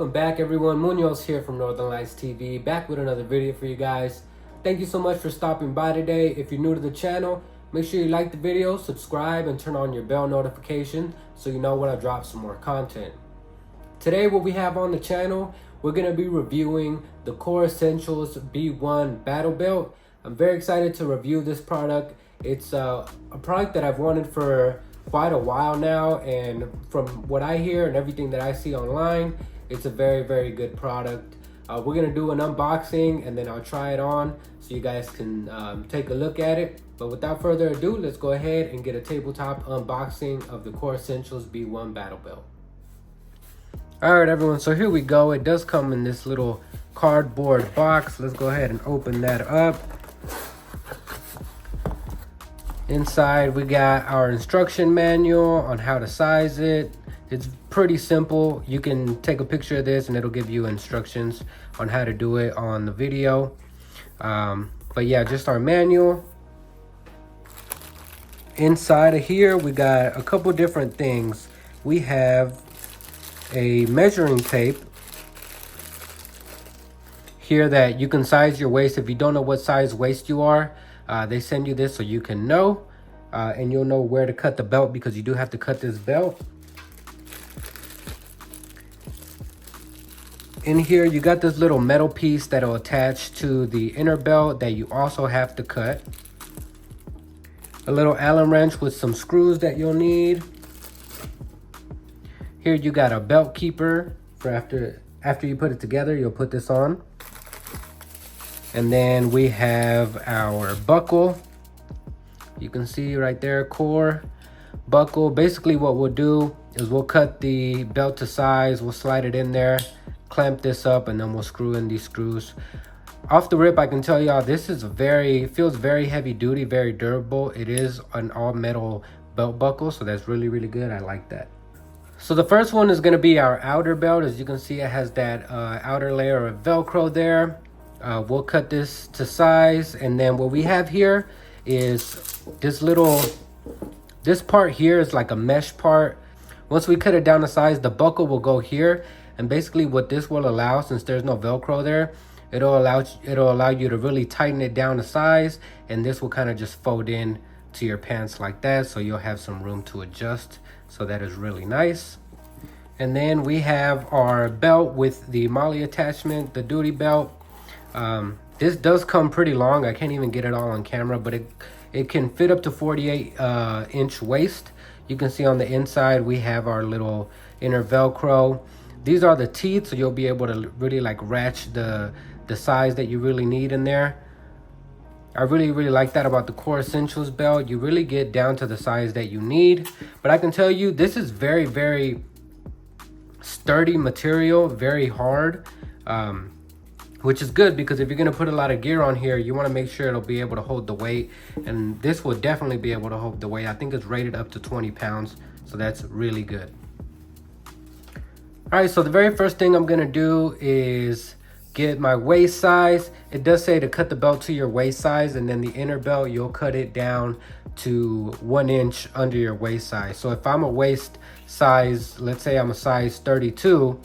Welcome back everyone, Munoz here from Northern Lights TV, back with another video for you guys. Thank you so much for stopping by today. If you're new to the channel, make sure you like the video, subscribe, and turn on your bell notification so you know when I drop some more content. Today what we have on the channel, we're going to be reviewing the Core Essentials B1 Battle Belt. I'm very excited to review this product. It's a product that I've wanted for quite a while now, and from what I hear and everything that I see online, it's a very good product. We're gonna do an unboxing and then I'll try it on so you guys can take a look at it. But without further ado, let's go ahead and get a tabletop unboxing of the Core Essentials B1 Battle Belt. Alright everyone, so here we go. It does come in this little cardboard box. Let's go ahead and open that up. Inside we got our instruction manual on how to size it. It's pretty simple. You can take a picture of this and it'll give you instructions on how to do it on the video. But yeah, just our manual. Inside of here we got a couple different things. We have a measuring tape here that you can size your waist. If you don't know what size waist you are, they send you this so you can know, and you'll know where to cut the belt, because you do have to cut this belt. In here you got this little metal piece that'll attach to the inner belt that you also have to cut. A little Allen wrench with some screws that you'll need. Here you got a belt keeper for after you put it together, you'll put this on. And then we have our buckle. You can see right there, Core buckle. Basically what we'll do is we'll cut the belt to size, we'll slide it in there, clamp this up, and then we'll screw in these screws. Off the rip, I can tell y'all this is feels very heavy duty, very durable. It is an all metal belt buckle, so that's really good. I like that. So the first one is going to be our outer belt. As you can see, it has that outer layer of Velcro there. We'll cut this to size, and then what we have here is this part here is like a mesh part. Once we cut it down to size, the buckle will go here, and basically what this will allow, since there's no Velcro there, it'll allow you to really tighten it down to size, and this will kind of just fold in to your pants like that, so you'll have some room to adjust. So that is really nice. And then we have our belt with the MOLLE attachment, the duty belt. This does come pretty long. I can't even get it all on camera, but it can fit up to 48 inch waist. You can see on the inside we have our little inner Velcro. These are the teeth, so you'll be able to really like ratchet the size that you really need in there. I really like that about the Core Essentials belt. You really get down to the size that you need. But I can tell you, this is very sturdy material, very hard, which is good, because if you're going to put a lot of gear on here, you want to make sure it'll be able to hold the weight, and this will definitely be able to hold the weight. I think it's rated up to 20 pounds, so that's really good. All right, so the very first thing I'm going to do is get my waist size. It does say to cut the belt to your waist size, and then the inner belt, you'll cut it down to 1 inch under your waist size. So if I'm a waist size, let's say I'm a size 32,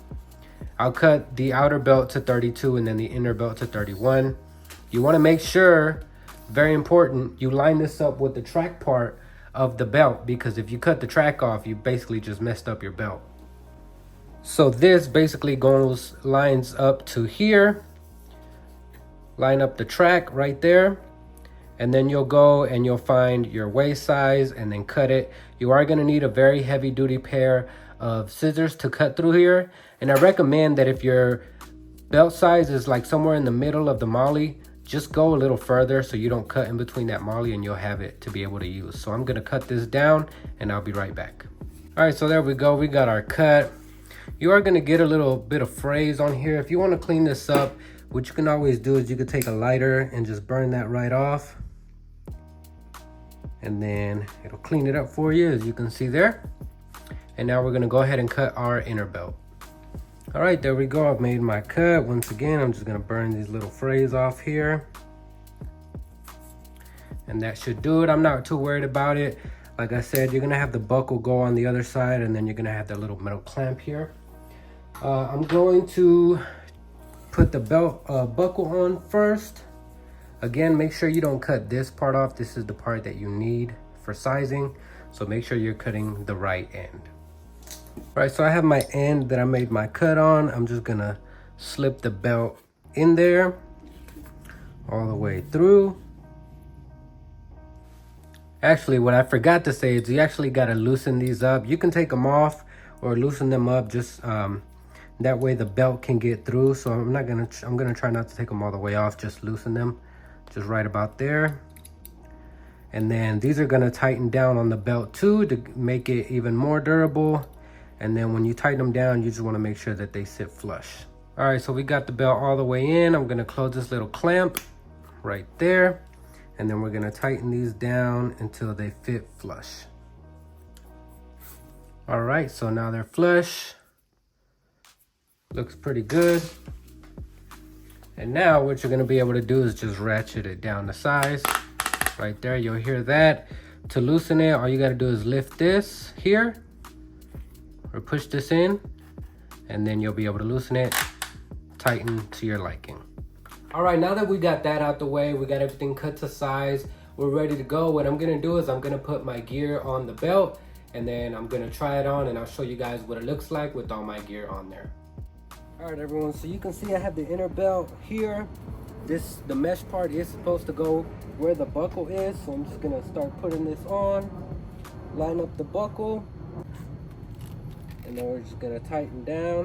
I'll cut the outer belt to 32 and then the inner belt to 31. You want to make sure, very important, you line this up with the track part of the belt, because if you cut the track off, you basically just messed up your belt. So this basically lines up to here. Line up the track right there, and then you'll go and you'll find your waist size and then cut it. You are going to need a very heavy duty pair of scissors to cut through here, and I recommend that if your belt size is like somewhere in the middle of the MOLLE, just go a little further so you don't cut in between that MOLLE, and you'll have it to be able to use. So I'm going to cut this down and I'll be right back. All right, so there we go. We got our cut. You are going to get a little bit of frays on here. If you want to clean this up, what you can always do is you could take a lighter and just burn that right off, and then it'll clean it up for you, as you can see there. And now we're going to go ahead and cut our inner belt. All right, there we go. I've made my cut. Once again, I'm just going to burn these little frays off here, and that should do it. I'm not too worried about it. Like I said, you're going to have the buckle go on the other side, and then you're going to have that little metal clamp here. I'm going to put the belt buckle on first. Again, make sure you don't cut this part off. This is the part that you need for sizing. So make sure you're cutting the right end. All right, so I have my end that I made my cut on. I'm just gonna slip the belt in there all the way through. Actually, what I forgot to say is you actually gotta loosen these up. You can take them off or loosen them up, just that way the belt can get through. So I'm gonna try not to take them all the way off, just loosen them just right about there. And then these are gonna tighten down on the belt too to make it even more durable. And then when you tighten them down, you just wanna make sure that they sit flush. All right, so we got the belt all the way in. I'm gonna close this little clamp right there. And then we're gonna tighten these down until they fit flush. All right, so now they're flush. Looks pretty good. And now what you're gonna be able to do is just ratchet it down to size. Right there, you'll hear that. To loosen it, all you gotta do is lift this here, or push this in, and then you'll be able to loosen it, tighten to your liking. All right, now that we got that out the way, we got everything cut to size, we're ready to go. What I'm gonna do is I'm gonna put my gear on the belt, and then I'm gonna try it on, and I'll show you guys what it looks like with all my gear on there. All right, everyone, so you can see I have the inner belt here. The mesh part is supposed to go where the buckle is, so I'm just gonna start putting this on, line up the buckle, and then we're just gonna tighten down.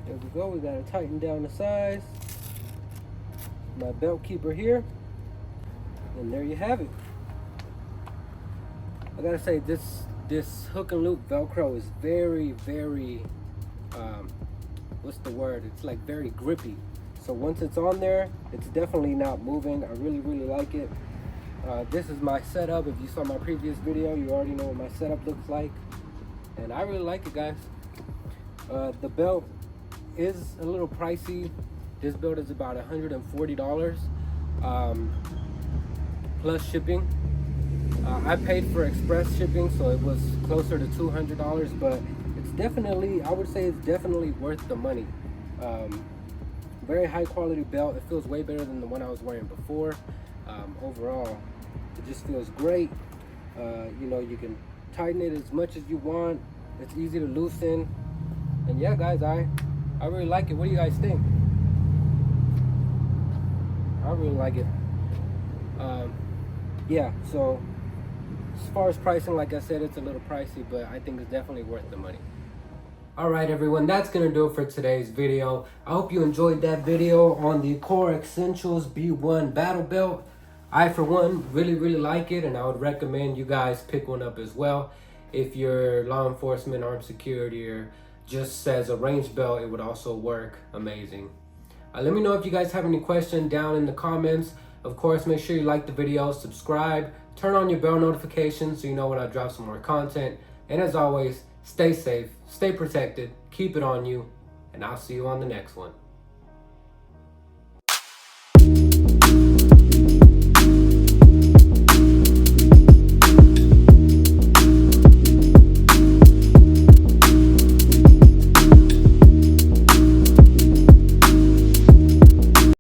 There we go, we gotta tighten down the size. My belt keeper here, and there you have it. I gotta say, this hook and loop Velcro is very, what's the word? It's like very grippy. So once it's on there, it's definitely not moving. I really like it. This is my setup. If you saw my previous video, you already know what my setup looks like. And I really like it, guys. The belt is a little pricey. This belt is about $140 plus shipping. I paid for express shipping, so it was closer to $200, but it's definitely, I would say it's definitely worth the money. Very high quality belt. It feels way better than the one I was wearing before. Overall, it just feels great. You know, you can tighten it as much as you want. It's easy to loosen. And yeah, guys, I really like it. What do you guys think? I really like it. Yeah, so as far as pricing, like I said, it's a little pricey, but I think it's definitely worth the money. All right, everyone, that's gonna do it for today's video. I hope you enjoyed that video on the Core Essentials B1 Battle Belt. I, for one, really like it, and I would recommend you guys pick one up as well. If you're law enforcement, armed security, or just as a range belt, it would also work amazing. Let me know if you guys have any questions down in the comments. Of course, make sure you like the video, subscribe, turn on your bell notifications so you know when I drop some more content. And as always, stay safe, stay protected, keep it on you, and I'll see you on the next one.